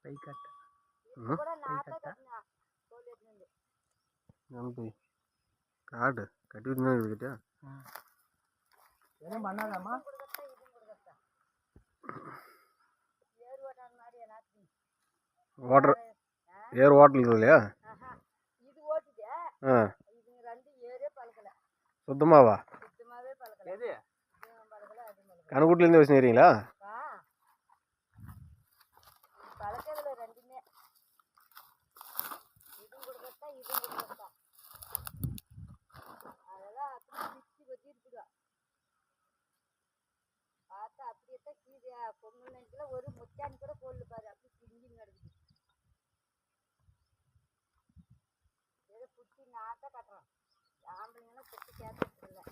పైకట్ట కాడు కట్టి విడిగిట ఏం பண்ணாதம்மா వాటర్ ఏర్ వాటర్ இல்லையா இது ஓட்டுதே இது ரெண்டு ஏரே பலகல சுத்தமாவா சுத்தமாவே பலகல எது பலகல அது பலகல கனகுட்டில இருந்து வச்சிரீங்களா பலகல ரெண்டுமே இது குடுக்கட்டா அதெல்லாம் அப்படியே பிச்சி வச்சிருக்குடா பார்த்தா அப்படியே தான் கீழே பொங்கல் நைட்ல ஒரு முச்சான் கூட போடல பாரு அப்படி பிஞ்சி நடக்குது ஏதோ குட்டி நாட்டை கட்டுறோம் ஆம்பளைங்கன்னா செத்து கேட்டுட்டு இல்லை